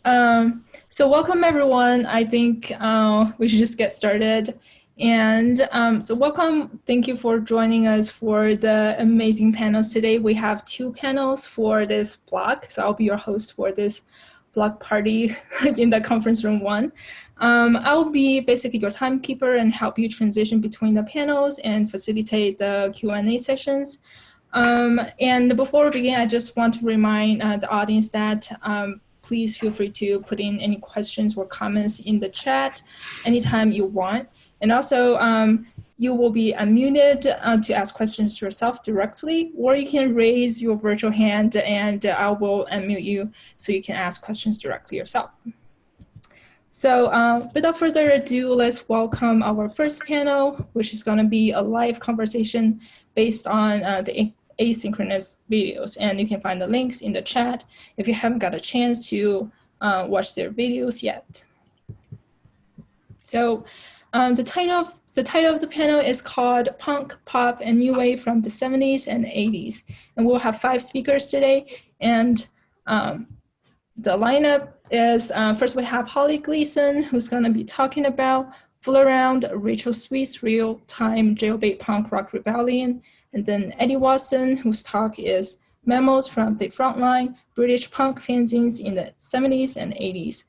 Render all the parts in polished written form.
So welcome everyone. I think we should just get started. And so welcome. Thank you for joining us for the amazing panels today. We have two panels for this block. So I'll be your host for this block party in the conference room 1. I'll be basically your timekeeper and help you transition between the panels and facilitate the Q&A sessions. And before we begin, I just want to remind the audience that please feel free to put in any questions or comments in the chat anytime you want. And also, you will be unmuted to ask questions to yourself directly, or you can raise your virtual hand and I will unmute you so you can ask questions directly yourself. So without further ado, let's welcome our first panel, which is going to be a live conversation based on the asynchronous videos, and you can find the links in the chat if you haven't got a chance to watch their videos yet. So the title of the panel is called Punk, Pop, and New Wave from the 70s and 80s, and we'll have 5 speakers today. And the lineup is first we have Holly Gleason, who's going to be talking about Fool Around, Rachel Sweet's real-time jailbait punk rock rebellion. And then Eddie Watson, whose talk is Memos from the Frontline, British punk fanzines in the 70s and 80s.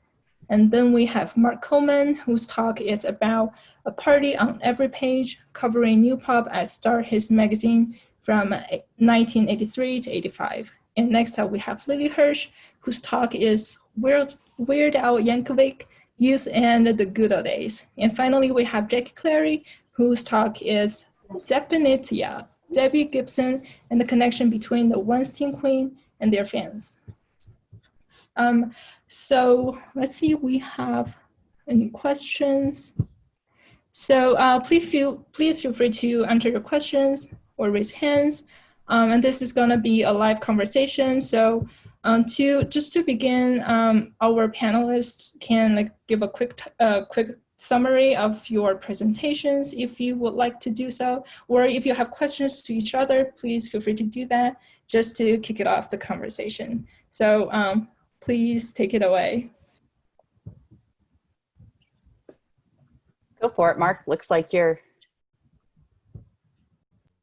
And then we have Mark Coleman, whose talk is about a party on every page, covering new pop at Start His magazine from 1983 to 85. And next up we have Lily Hirsch, whose talk is Weird Al Yankovic, Youth and the Good Old Days. And finally we have Jackie Clary, whose talk is Zappin, Debbie Gibson, and the connection between the Weinstein Queen and their fans. So let's see if we have any questions. So please feel free to enter your questions or raise hands. And this is going to be a live conversation. So just to begin, our panelists can give a quick summary of your presentations if you would like to do so, or if you have questions to each other, please feel free to do that just to kick it off the conversation. So please take it away. Go for it, Mark. Looks like you're...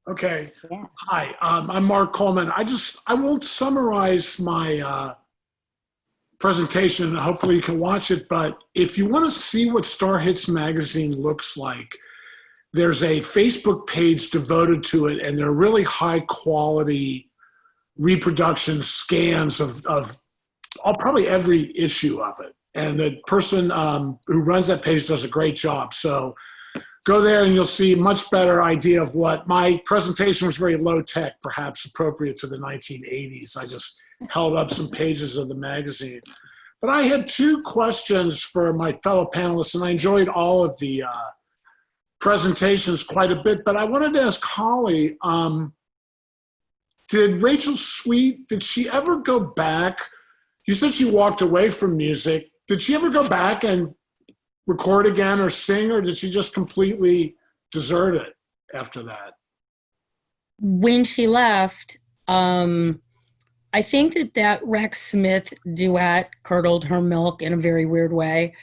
Okay. Yeah. Hi, I'm Mark Coleman. I won't summarize my presentation. Hopefully you can watch it, but if you want to see what Star Hits magazine looks like, there's a Facebook page devoted to it, and they're really high quality reproduction scans of probably every issue of it. And the person who runs that page does a great job. So go there and you'll see a much better idea of what my presentation was. Very low tech, perhaps appropriate to the 1980s. I just held up some pages of the magazine. But I had 2 questions for my fellow panelists, and I enjoyed all of the presentations quite a bit. But I wanted to ask Holly, did Rachel Sweet, did she ever go back? You said she walked away from music. Did she ever go back and record again or sing, or did she just completely desert it after that? When she left, I think that Rex Smith duet curdled her milk in a very weird way.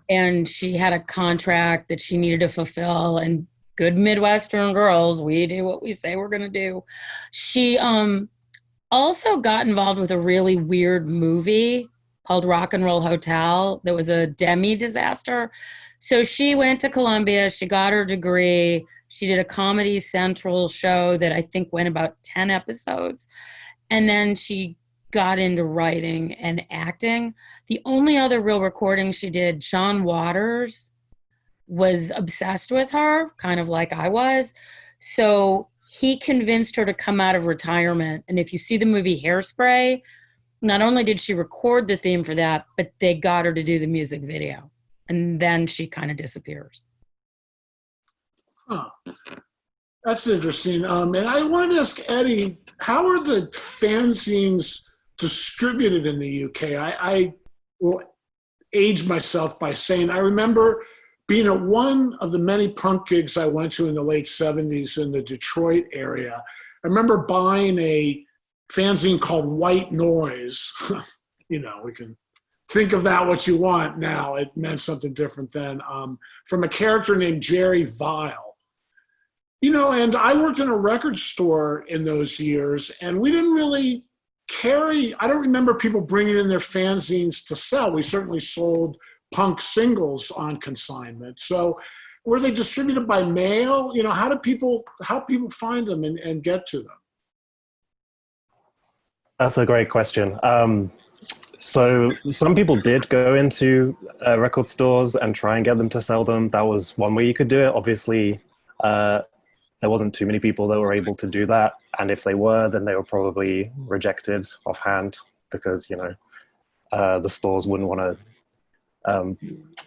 And she had a contract that she needed to fulfill, and good Midwestern girls, we do what we say we're going to do. She also got involved with a really weird movie called Rock and Roll Hotel. That was a demi-disaster. So she went to Columbia, she got her degree, she did a Comedy Central show that I think went about 10 episodes. And then she got into writing and acting. The only other real recording she did, John Waters was obsessed with her, kind of like I was. So he convinced her to come out of retirement. And if you see the movie Hairspray, not only did she record the theme for that, but they got her to do the music video. And then she kind of disappears. Huh. That's interesting. And I wanted to ask Eddie, how are the fanzines distributed in the UK? I will age myself by saying I remember being at one of the many punk gigs I went to in the late 70s in the Detroit area. I remember buying a fanzine called White Noise. You know, we can think of that what you want now. It meant something different then. From a character named Jerry Vile. You know, and I worked in a record store in those years, and we didn't really carry, I don't remember people bringing in their fanzines to sell. We certainly sold punk singles on consignment. So were they distributed by mail? You know, how people find them and get to them? That's a great question. So some people did go into record stores and try and get them to sell them. That was one way you could do it. Obviously, there wasn't too many people that were able to do that. And if they were, then they were probably rejected offhand because, you know, the stores wouldn't want to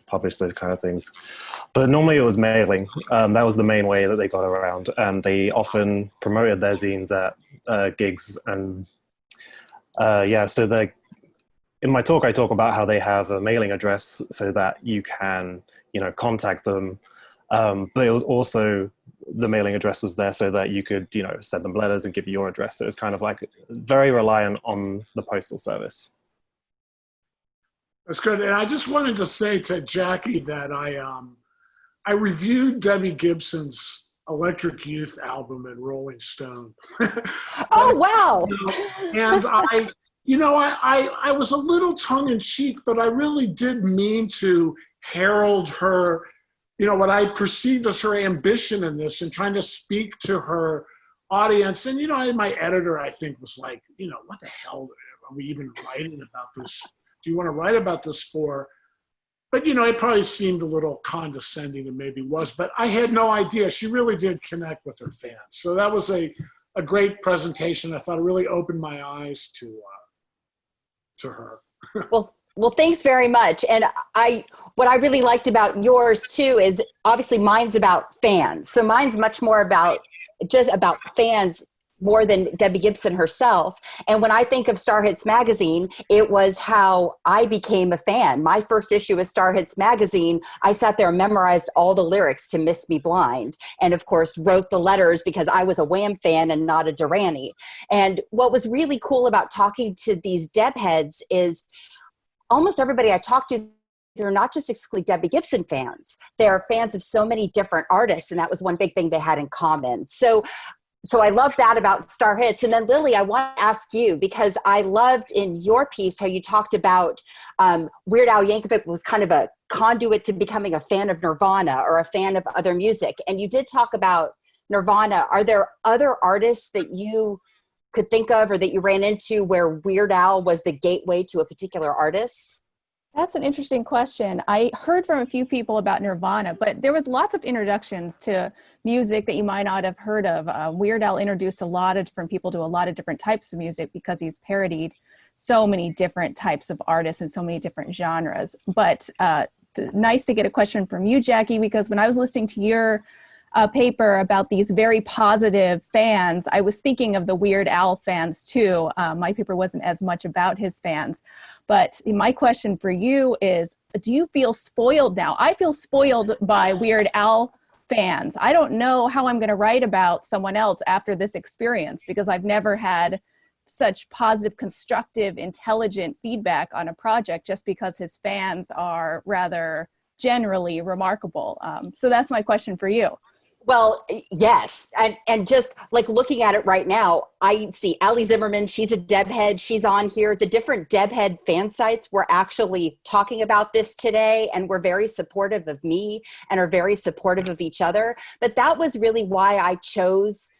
publish those kind of things. But normally it was mailing. That was the main way that they got around. And they often promoted their zines at gigs. And yeah, so in my talk, I talk about how they have a mailing address so that you can, you know, contact them. But it was also, the mailing address was there so that you could, you know, send them letters and give you your address. So it was kind of like very reliant on the postal service. That's good. And I just wanted to say to Jackie that I reviewed Debbie Gibson's Electric Youth album in Rolling Stone. Oh, wow. And I was a little tongue in cheek, but I really did mean to herald her, you know, what I perceived as her ambition in this and trying to speak to her audience. And, you know, my editor, I think, was like, you know, what the hell are we even writing about this? Do you want to write about this for? But, you know, it probably seemed a little condescending and maybe was, but I had no idea. She really did connect with her fans. So that was a great presentation. I thought it really opened my eyes to her. Well, thanks very much. And what I really liked about yours too is obviously mine's about fans. So mine's much more about fans more than Debbie Gibson herself. And when I think of Star Hits Magazine, it was how I became a fan. My first issue of Star Hits Magazine, I sat there and memorized all the lyrics to Miss Me Blind. And of course, wrote the letters because I was a Wham fan and not a Durrani. And what was really cool about talking to these Deb heads is almost everybody I talked to, they're not just exclusively Debbie Gibson fans. They're fans of so many different artists. And that was one big thing they had in common. So I love that about Star Hits. And then Lily, I want to ask you, because I loved in your piece how you talked about Weird Al Yankovic was kind of a conduit to becoming a fan of Nirvana or a fan of other music. And you did talk about Nirvana. Are there other artists that you could think of or that you ran into where Weird Al was the gateway to a particular artist? That's an interesting question. I heard from a few people about Nirvana, but there was lots of introductions to music that you might not have heard of. Weird Al introduced a lot of different people to a lot of different types of music because he's parodied so many different types of artists and so many different genres. But nice to get a question from you, Jackie, because when I was listening to your paper about these very positive fans, I was thinking of the Weird Al fans too. My paper wasn't as much about his fans, but my question for you is, do you feel spoiled now? I feel spoiled by Weird Al fans. I don't know how I'm going to write about someone else after this experience because I've never had such positive, constructive, intelligent feedback on a project just because his fans are rather generally remarkable. So that's my question for you. Well, yes. And just like looking at it right now, I see Ali Zimmerman, she's a Deb head, she's on here. The different Deb head fan sites were actually talking about this today and were very supportive of me and are very supportive of each other. But that was really why I chose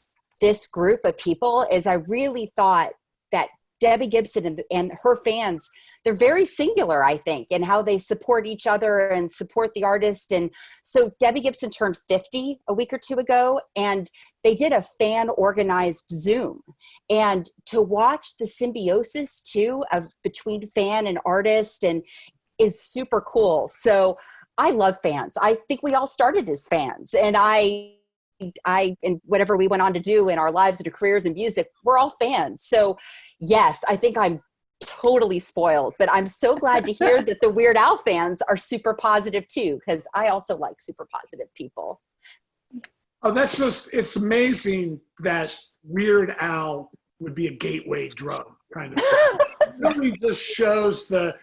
this group of people, is I really thought that Debbie Gibson and her fans, they're very singular, I think, in how they support each other and support the artist. And so Debbie Gibson turned 50 a week or two ago, and they did a fan organized Zoom. And to watch the symbiosis too of between fan and artist and is super cool. So I love fans. I think we all started as fans, and and whatever we went on to do in our lives and our careers in music, we're all fans. So yes, I think I'm totally spoiled, but I'm so glad to hear that the Weird Al fans are super positive too, because I also like super positive people. Oh, it's amazing that Weird Al would be a gateway drug kind of thing. It really just shows the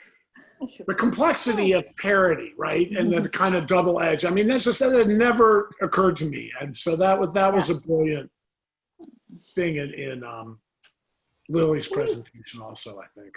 the complexity of parody, right? And the kind of double edge. I mean, that's just that never occurred to me. And so that was a brilliant thing in Lily's presentation also, I think.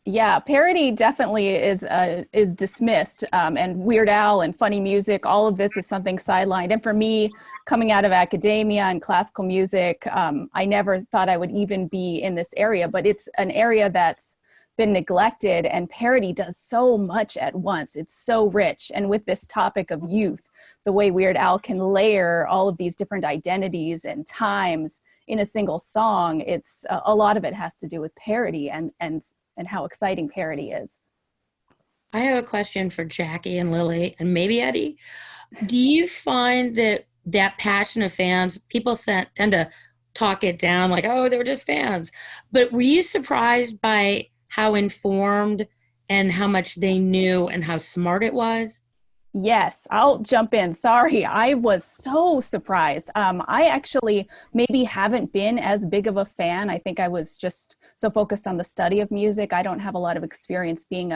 Yeah, parody definitely is dismissed, and Weird Al and funny music, all of this is something sidelined. And for me, coming out of academia and classical music, I never thought I would even be in this area, but it's an area that's been neglected, and parody does so much at once. It's so rich. And with this topic of youth, the way Weird Al can layer all of these different identities and times in a single song, it's a lot of it has to do with parody and how exciting parody is. I have a question for Jackie and Lily and maybe Eddie. Do you find that passion of fans, people tend to talk it down like, oh, they were just fans. But were you surprised by how informed and how much they knew and how smart it was? Yes, I'll jump in. Sorry, I was so surprised. I actually maybe haven't been as big of a fan. I think I was just so focused on the study of music. I don't have a lot of experience being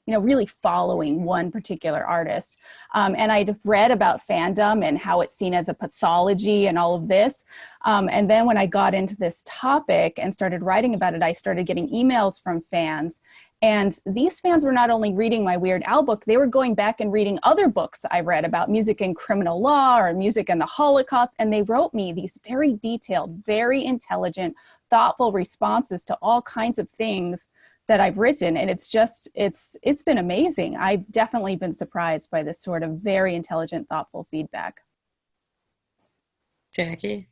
really following one particular artist. And I'd read about fandom and how it's seen as a pathology and all of this. And then when I got into this topic and started writing about it, I started getting emails from fans. And these fans were not only reading my Weird Al book, they were going back and reading other books I read about music and criminal law or music and the Holocaust. And they wrote me these very detailed, very intelligent, thoughtful responses to all kinds of things that I've written. And it's been amazing. I've definitely been surprised by this sort of very intelligent, thoughtful feedback. Jackie?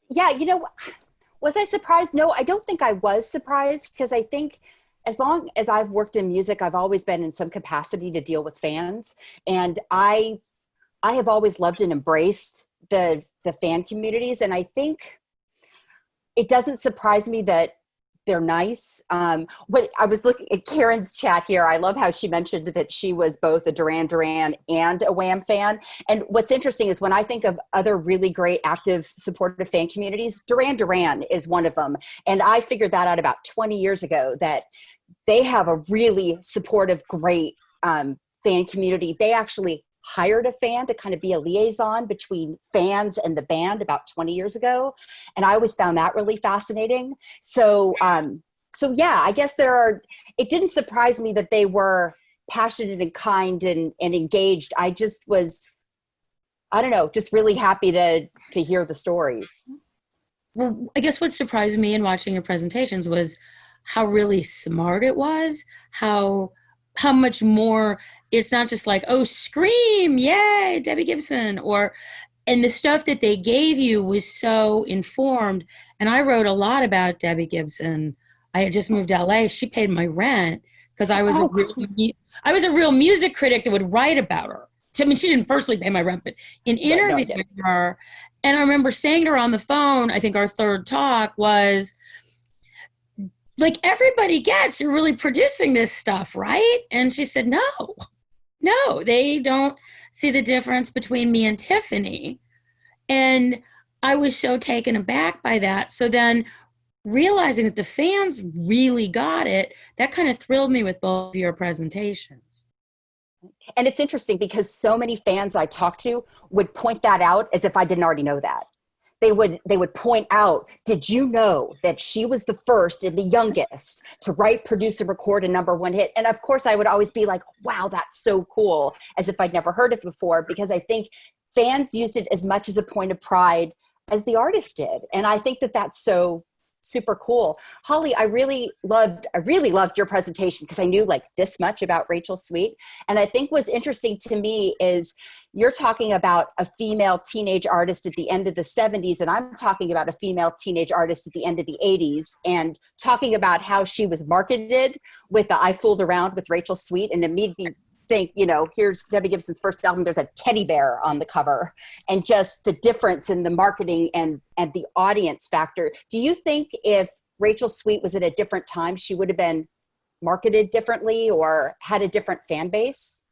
Yeah, was I surprised? No, I don't think I was surprised, because I think as long as I've worked in music, I've always been in some capacity to deal with fans. And I have always loved and embraced the fan communities. And I think it doesn't surprise me that they're nice. What I was looking at Karen's chat here, I love how she mentioned that she was both a Duran Duran and a Wham fan. And what's interesting is when I think of other really great, active, supportive fan communities, Duran Duran is one of them. And I figured that out about 20 years ago, that they have a really supportive, great fan community. They actually hired a fan to kind of be a liaison between fans and the band about 20 years ago. And I always found that really fascinating. So yeah, I guess it didn't surprise me that they were passionate and kind and engaged. I just was, I don't know, just really happy to hear the stories. Well, I guess what surprised me in watching your presentations was how really smart it was, how much more, it's not just like, oh, scream, yay, Debbie Gibson, and the stuff that they gave you was so informed. And I wrote a lot about Debbie Gibson. I had just moved to LA. She paid my rent because I was a real music critic that would write about her. I mean, she didn't personally pay my rent, but in interviewing her, and I remember saying to her on the phone, I think our third talk was, like, everybody gets, you're really producing this stuff, right? And she said, no, they don't see the difference between me and Tiffany. And I was so taken aback by that. So then realizing that the fans really got it, that kind of thrilled me with both of your presentations. And it's interesting because so many fans I talked to would point that out as if I didn't already know that. They would point out, did you know that she was the first and the youngest to write, produce, and record a #1 hit? And of course, I would always be like, wow, that's so cool, as if I'd never heard it before, because I think fans used it as much as a point of pride as the artist did. And I think that that's so super cool. Holly, I really loved your presentation because I knew like this much about Rachel Sweet. And I think what's interesting to me is you're talking about a female teenage artist at the end of the 70s, and I'm talking about a female teenage artist at the end of the 80s, and talking about how she was marketed with the I Fooled Around with Rachel Sweet, and it made me think, here's Debbie Gibson's first album, there's a teddy bear on the cover, and just the difference in the marketing and the audience factor. Do you think if Rachel Sweet was at a different time, she would have been marketed differently or had a different fan base?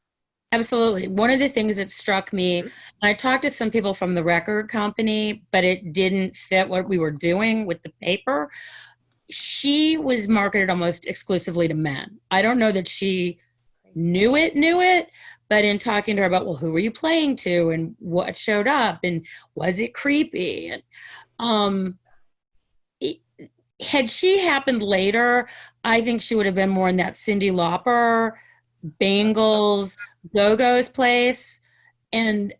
Absolutely. One of the things that struck me, and I talked to some people from the record company, but it didn't fit what we were doing with the paper. she was marketed almost exclusively to men. I don't know that she knew it, but in talking to her about, well, who were you playing to and what showed up and was it creepy? And had she happened later, I think she would have been more in that Cyndi Lauper, Bangles, Go-Go's place. And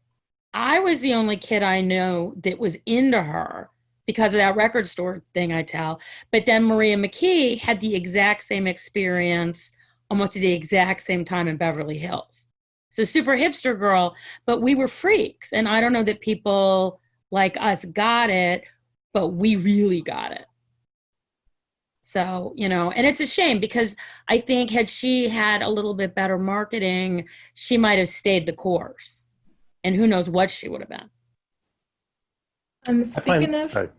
I was the only kid I know that was into her because of that record store thing I tell. But then Maria McKee had the exact same experience almost at the exact same time in Beverly Hills. So super hipster girl, but we were freaks. And I don't know that people like us got it, but we really got it. So, you know, and it's a shame because I think had she had a little bit better marketing, she might have stayed the course. And who knows what she would have been. Speaking of,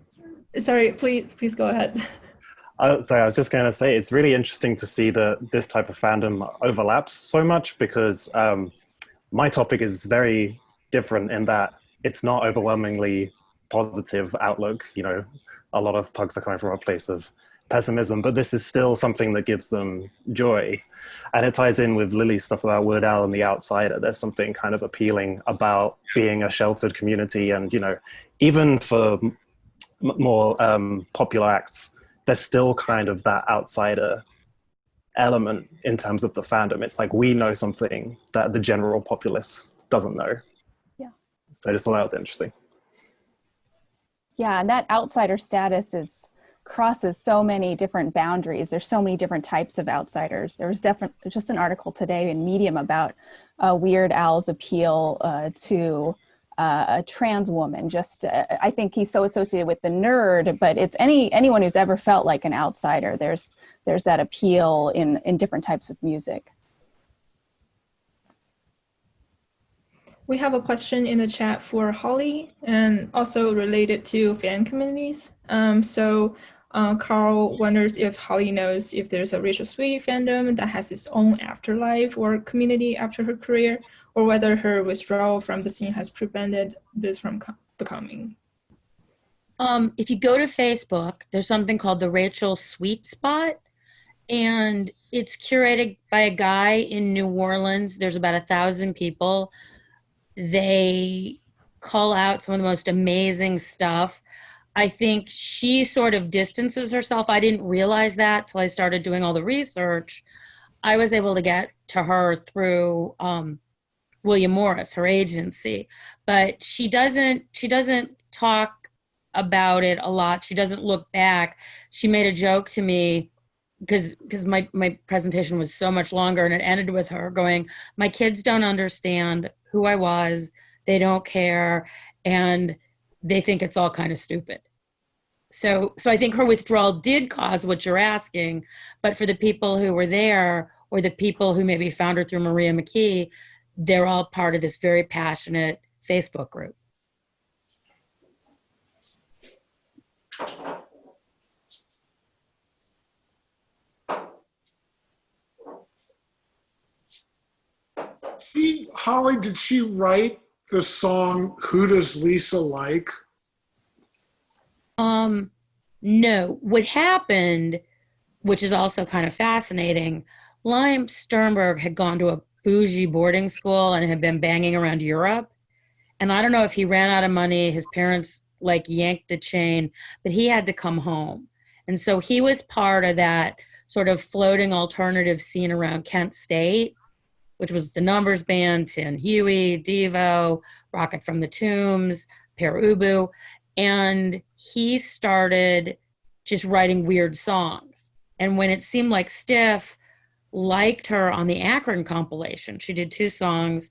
sorry, please go ahead. Sorry, I was just going to say, it's really interesting to see that this type of fandom overlaps so much because my topic is very different in that it's not overwhelmingly positive outlook. You know, a lot of pugs are coming from a place of pessimism, but this is still something that gives them joy. And it ties in with Lily's stuff about Weird Al and the outsider. There's something kind of appealing about being a sheltered community. And, you know, even for more popular acts, there's still kind of that outsider element in terms of the fandom. It's like we know something that the general populace doesn't know. Yeah. So I just thought that was interesting. Yeah, and that outsider status crosses so many different boundaries. There's so many different types of outsiders. There was definitely just an article today in Medium about Weird Al's appeal to a trans woman. Just I think he's so associated with the nerd, but it's anyone who's ever felt like an outsider. There's that appeal in different types of music. We have a question in the chat for Holly and also related to fan communities. Carl wonders if Holly knows if there's a Rachel Sweet fandom that has its own afterlife or community after her career, or whether her withdrawal from the scene has prevented this from becoming. If you go to Facebook, there's something called the Rachel Sweet Spot, and it's curated by a guy in New Orleans. There's about 1,000 people. They call out some of the most amazing stuff. I think she sort of distances herself. I didn't realize that till I started doing all the research. I was able to get to her through William Morris, her agency, but she doesn't talk about it a lot. She doesn't look back. She made a joke to me because my presentation was so much longer, and it ended with her going, "My kids don't understand who I was. They don't care. And they think it's all kind of stupid." So I think her withdrawal did cause what you're asking, but for the people who were there, or the people who maybe found her through Maria McKee, they're all part of this very passionate Facebook group. Holly, did she write the song "Who Does Lisa Like"? No. What happened, which is also kind of fascinating, Lime Sternberg had gone to a bougie boarding school and had been banging around Europe. And I don't know if he ran out of money, his parents like yanked the chain, but he had to come home. And so he was part of that sort of floating alternative scene around Kent State, which was the Numbers Band, Tin Huey, Devo, Rocket from the Tombs, Per Ubu. And he started just writing weird songs. And when it seemed like Stiff liked her on the Akron compilation, she did 2 songs,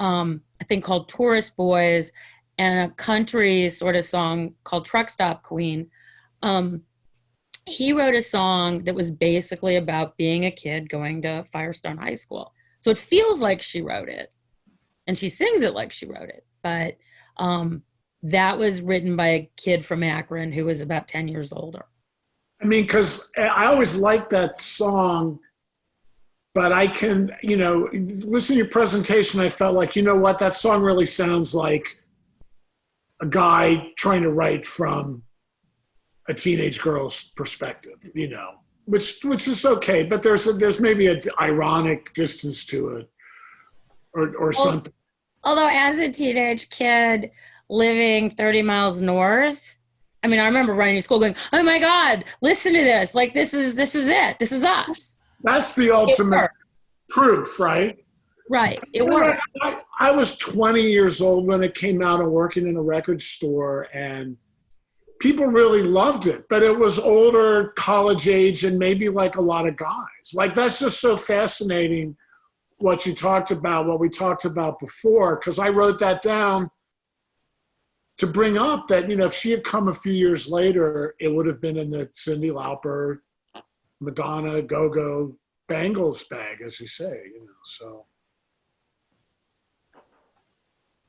I think called Tourist Boys, and a country sort of song called Truck Stop Queen. He wrote a song that was basically about being a kid going to Firestone High School. So it feels like she wrote it, and she sings it like she wrote it. But that was written by a kid from Akron who was about 10 years older. I mean, because I always liked that song, but I can, listen to your presentation, I felt like, you know what, that song really sounds like a guy trying to write from a teenage girl's perspective, you know, which is okay, but there's maybe an ironic distance to it, or something. Although as a teenage kid living 30 miles north, I mean, I remember running to school going, "Oh my God, listen to this! Like this is it. This is us." That's the ultimate proof, right? Right. It worked. I was 20 years old when it came out and working in a record store, and people really loved it, but it was older, college age, and maybe like a lot of guys. Like, that's just so fascinating what we talked about before, because I wrote that down to bring up that, you know, if she had come a few years later, it would have been in the Cyndi Lauper, Madonna, Go-Go, Bangles bag, as you say, you know, so.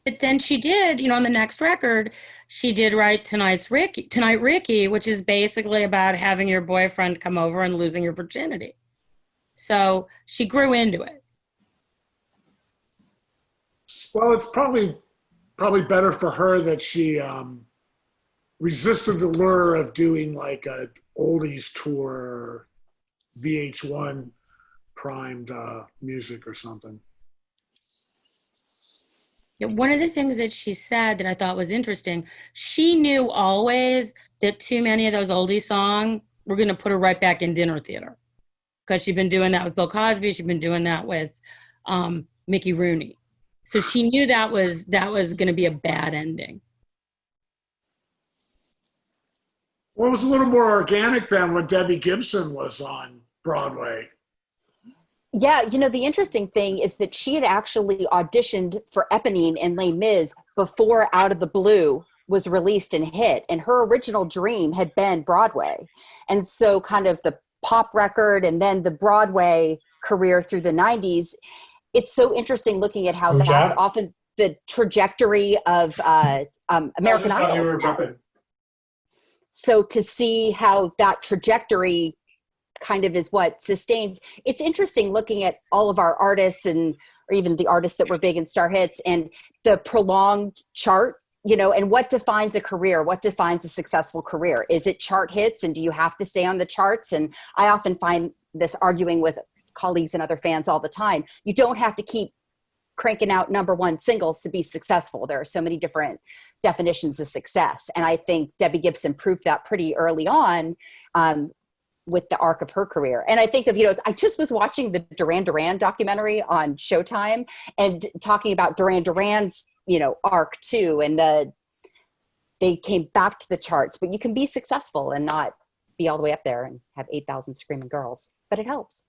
But then she did, you know, on the next record, she did write Tonight Ricky, which is basically about having your boyfriend come over and losing your virginity. So she grew into it. Well, it's probably better for her that she resisted the lure of doing like a oldies tour, VH1 primed music or something. Yeah, one of the things that she said that I thought was interesting, she knew always that too many of those oldie songs were going to put her right back in dinner theater, because she'd been doing that with Bill Cosby. She'd been doing that with Mickey Rooney. So she knew that was going to be a bad ending. Well, it was a little more organic than when Debbie Gibson was on Broadway. Yeah, you know, the interesting thing is that she had actually auditioned for Eponine in Les Mis before Out of the Blue was released and hit. And her original dream had been Broadway. And so kind of the pop record and then the Broadway career through the 90s, it's so interesting looking at how that's often the trajectory of American Idol. So to see how that trajectory kind of is what sustains. It's interesting looking at all of our artists or even the artists that were big in star hits and the prolonged chart, you know, and what defines a career, what defines a successful career. Is it chart hits, and do you have to stay on the charts? And I often find this arguing with colleagues and other fans all the time. You don't have to keep cranking out #1 singles to be successful. There are so many different definitions of success. And I think Debbie Gibson proved that pretty early on, with the arc of her career. And I think of, you know, I just was watching the Duran Duran documentary on Showtime and talking about Duran Duran's, you know, arc too. And they came back to the charts, but you can be successful and not be all the way up there and have 8,000 screaming girls, but it helps.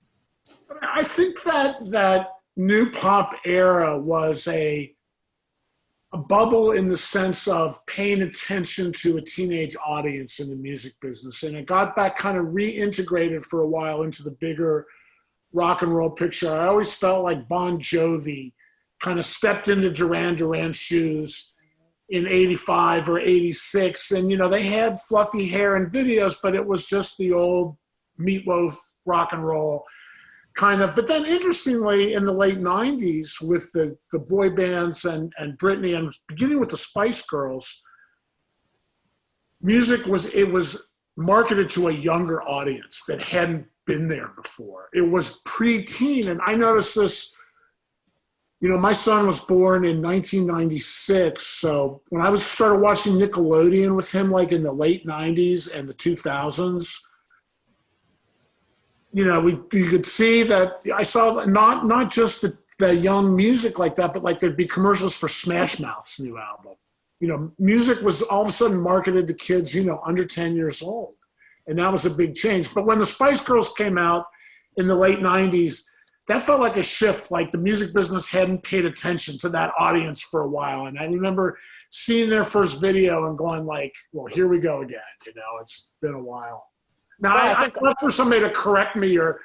I think that new pop era was a bubble in the sense of paying attention to a teenage audience in the music business. And it got back kind of reintegrated for a while into the bigger rock and roll picture. I always felt like Bon Jovi kind of stepped into Duran Duran's shoes in 85 or 86. And, you know, they had fluffy hair and videos, but it was just the old Meatloaf rock and roll kind of. But then interestingly, in the late 90s with the boy bands and Britney, and beginning with the Spice Girls, music was marketed to a younger audience that hadn't been there before. It was pre-teen. And I noticed this, you know, my son was born in 1996. So when I started watching Nickelodeon with him, like in the late 90s and the 2000s, you know, you could see that I saw not just the young music like that, but like there'd be commercials for Smash Mouth's new album. You know, music was all of a sudden marketed to kids, you know, under 10 years old. And that was a big change. But when the Spice Girls came out in the late 90s, that felt like a shift. Like the music business hadn't paid attention to that audience for a while. And I remember seeing their first video and going like, well, here we go again. You know, it's been a while. Now, I'd love for somebody to correct me or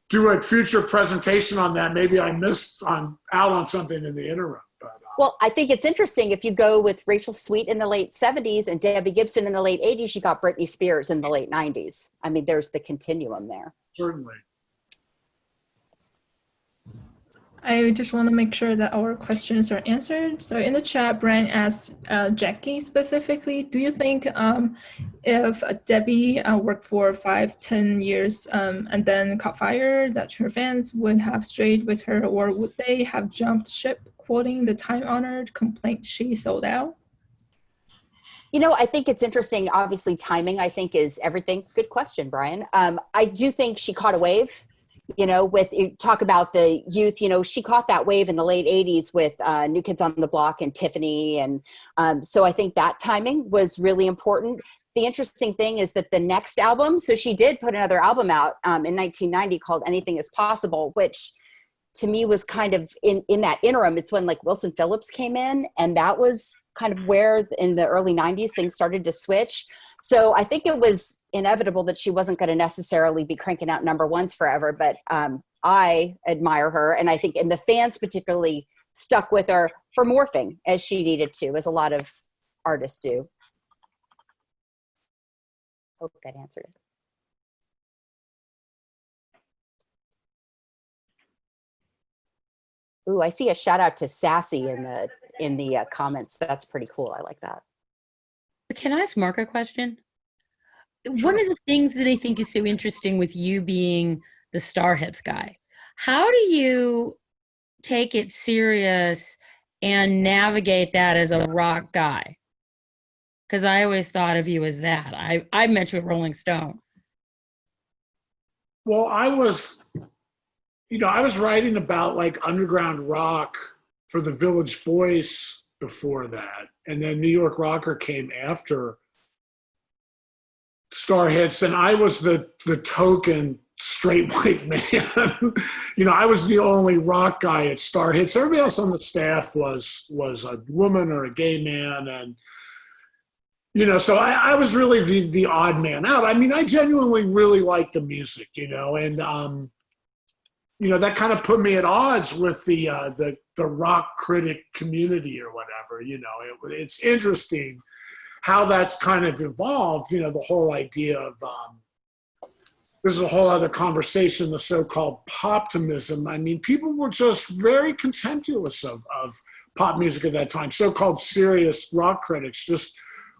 do a future presentation on that. Maybe I missed out on something in the interim. But, well, I think it's interesting. If you go with Rachel Sweet in the late 70s and Debbie Gibson in the late 80s, you got Britney Spears in the late 90s. I mean, there's the continuum there. Certainly. I just want to make sure that our questions are answered. So in the chat, Brian asked Jackie specifically, do you think if Debbie worked for 5-10 years and then caught fire, that her fans would have strayed with her, or would they have jumped ship, quoting the time-honored complaint she sold out? You know, I think it's interesting. Obviously, timing, I think, is everything. Good question, Brian. I do think she caught a wave. You know, with you talk about the youth, you know, she caught that wave in the late 80s with New Kids on the Block and Tiffany. And so I think that timing was really important. The interesting thing is that the next album, so she did put another album out in 1990 called Anything is Possible, which to me was kind of in that interim. It's when like Wilson Phillips came in, and that was kind of where in the early 90s things started to switch. So I think it was inevitable that she wasn't going to necessarily be cranking out number ones forever, but I admire her. And I think, and the fans particularly stuck with her for morphing as she needed to, as a lot of artists do. Hope that answered it. Ooh, I see a shout out to Sassy in the comments. That's pretty cool. I like that. Can I ask Mark a question? One of the things that I think is so interesting with you being the Star Hits guy, how do you take it serious and navigate that as a rock guy? Because I always thought of you as that. I met you at Rolling Stone. Well, I was writing about like underground rock for the Village Voice before that. And then New York Rocker came after Star Hits, and I was the token straight white man. You know, I was the only rock guy at Star Hits. Everybody else on the staff was a woman or a gay man, and you know, so I was really the odd man out. I mean, I genuinely really liked the music, you know, and you know, that kind of put me at odds with the rock critic community or whatever. You know, it's interesting how that's kind of evolved, you know, the whole idea of, this is a whole other conversation, the so-called poptimism. I mean, people were just very contemptuous of pop music at that time. So-called serious rock critics just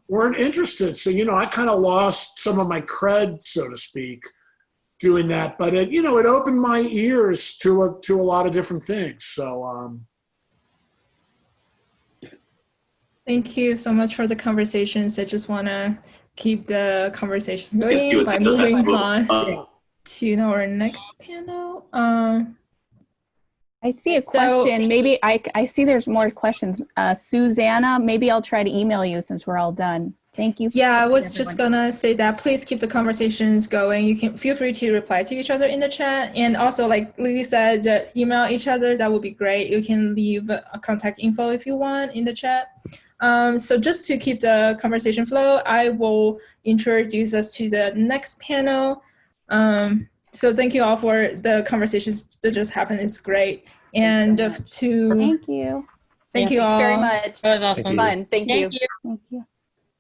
weren't interested. So, you know, I kind of lost some of my cred, so to speak, doing that. But it, you know, it opened my ears to a lot of different things. So, Thank you so much for the conversations. I just want to keep the conversations going by moving on to our next panel. I see a question. Maybe I see there's more questions. Susanna, maybe I'll try to email you since we're all done. Thank you. Yeah, I was just gonna say that please keep the conversations going. You can feel free to reply to each other in the chat. And also, like Lily said, email each other. That would be great. You can leave a contact info if you want in the chat. So just to keep the conversation flow, I will introduce us to the next panel. So thank you all for the conversations that just happened. It's great. And thank you. Thank you all Thanks very much. That was awesome. Fun. Thank you. Thank you.